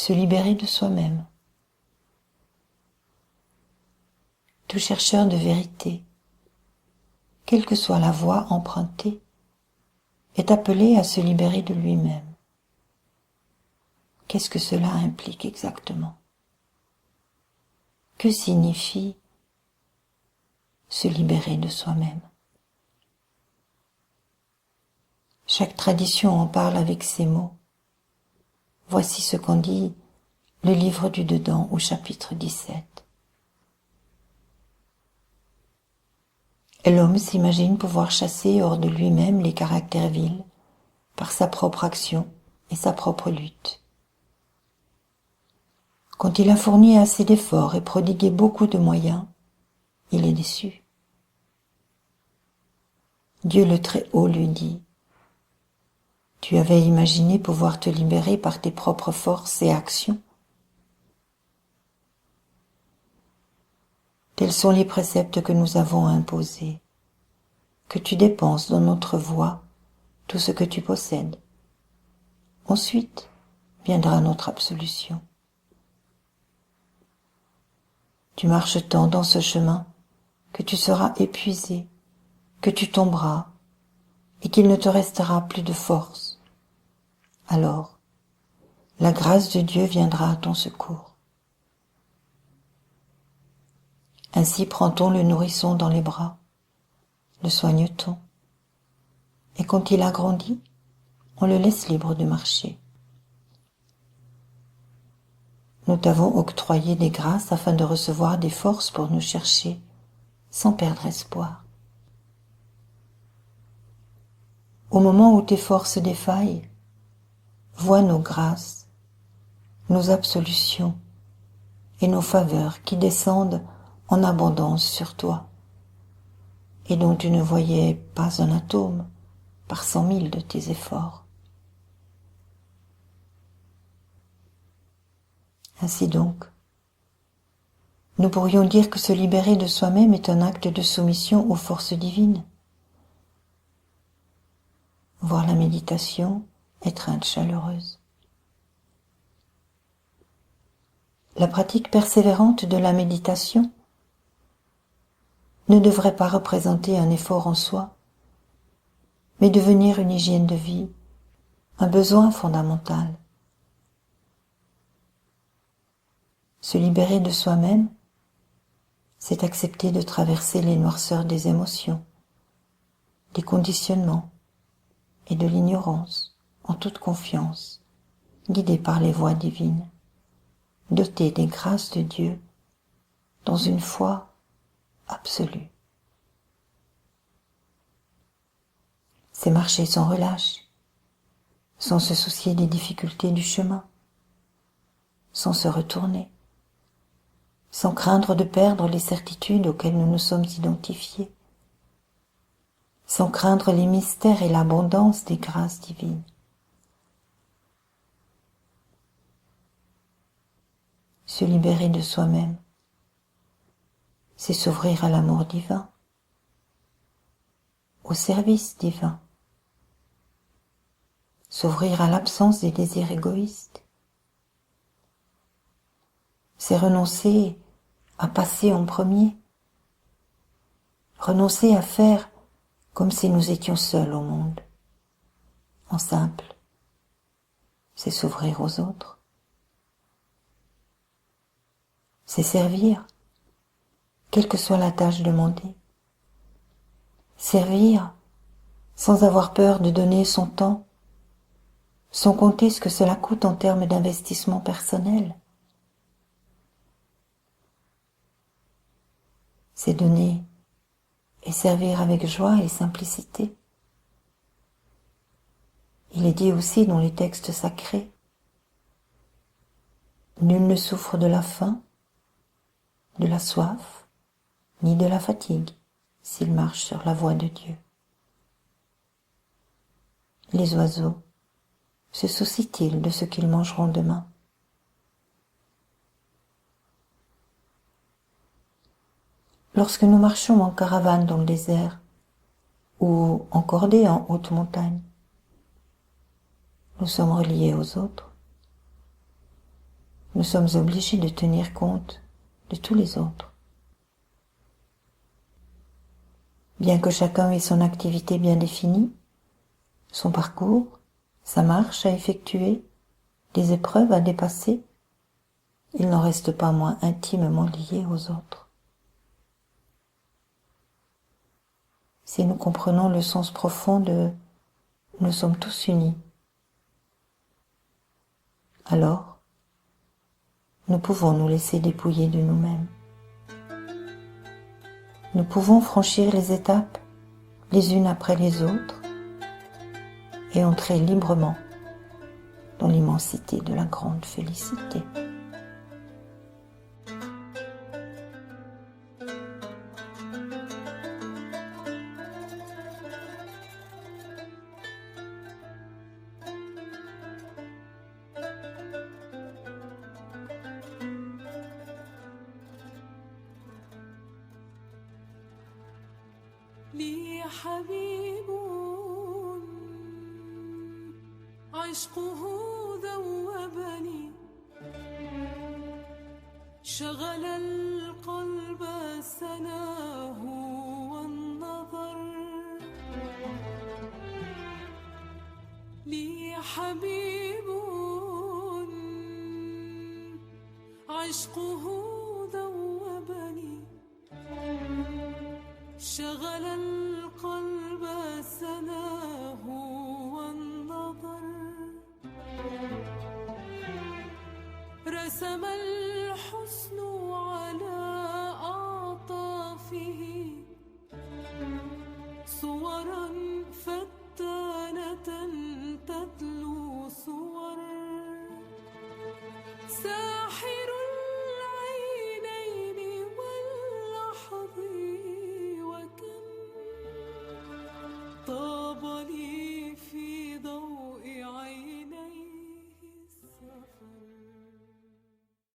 se libérer de soi-même. Tout chercheur de vérité, quelle que soit la voie empruntée, est appelé à se libérer de lui-même. Qu'est-ce que cela implique exactement? Que signifie se libérer de soi-même? Chaque tradition en parle avec ces mots. Voici ce qu'en dit le livre du Dedans au chapitre 17. L'homme s'imagine pouvoir chasser hors de lui-même les caractères vils par sa propre action et sa propre lutte. Quand il a fourni assez d'efforts et prodigué beaucoup de moyens, il est déçu. Dieu le Très-Haut lui dit: tu avais imaginé pouvoir te libérer par tes propres forces et actions. Tels sont les préceptes que nous avons imposés, que tu dépenses dans notre voie tout ce que tu possèdes. Ensuite viendra notre absolution. Tu marches tant dans ce chemin que tu seras épuisé, que tu tomberas et qu'il ne te restera plus de force. Alors, la grâce de Dieu viendra à ton secours. Ainsi prend-on le nourrisson dans les bras, le soigne-t-on, et quand il a grandi, on le laisse libre de marcher. Nous t'avons octroyé des grâces afin de recevoir des forces pour nous chercher, sans perdre espoir. Au moment où tes forces défaillent, vois nos grâces, nos absolutions et nos faveurs qui descendent en abondance sur toi, et dont tu ne voyais pas un atome par 100 000 de tes efforts. Ainsi donc, nous pourrions dire que se libérer de soi-même est un acte de soumission aux forces divines. Voir la méditation, étreinte chaleureuse. La pratique persévérante de la méditation ne devrait pas représenter un effort en soi, mais devenir une hygiène de vie, un besoin fondamental. Se libérer de soi-même, c'est accepter de traverser les noirceurs des émotions, des conditionnements et de l'ignorance en toute confiance, guidé par les voies divines, doté des grâces de Dieu dans une foi absolue. C'est marcher sans relâche, sans se soucier des difficultés du chemin, sans se retourner, sans craindre de perdre les certitudes auxquelles nous nous sommes identifiés, sans craindre les mystères et l'abondance des grâces divines. Se libérer de soi-même, c'est s'ouvrir à l'amour divin, au service divin, s'ouvrir à l'absence des désirs égoïstes. C'est renoncer à passer en premier, renoncer à faire comme si nous étions seuls au monde. En simple, c'est s'ouvrir aux autres. C'est servir, quelle que soit la tâche demandée. Servir sans avoir peur de donner son temps, sans compter ce que cela coûte en termes d'investissement personnel. C'est donner et servir avec joie et simplicité. Il est dit aussi dans les textes sacrés: nul ne souffre de la faim, de la soif, ni de la fatigue, s'il marche sur la voie de Dieu. Les oiseaux se soucient-ils de ce qu'ils mangeront demain? Lorsque nous marchons en caravane dans le désert ou en cordée en haute montagne, nous sommes reliés aux autres. nous sommes obligés de tenir compte de tous les autres. Bien que chacun ait son activité bien définie, son parcours, sa marche à effectuer, les épreuves à dépasser, il n'en reste pas moins intimement lié aux autres. Si nous comprenons le sens profond de « nous sommes tous unis », alors nous pouvons nous laisser dépouiller de nous-mêmes. Nous pouvons franchir les étapes les unes après les autres et entrer librement dans l'immensité de la grande félicité. لي حبيب عشقه ذوبني شغل القلب سناه والنظر لي حبيب عشقه ذوبني شغل القلب سناه والنظر رسم الحسن على أعطافه صورا فتانة تتلو صور ساحر العينين واللحظ وكم طاب لي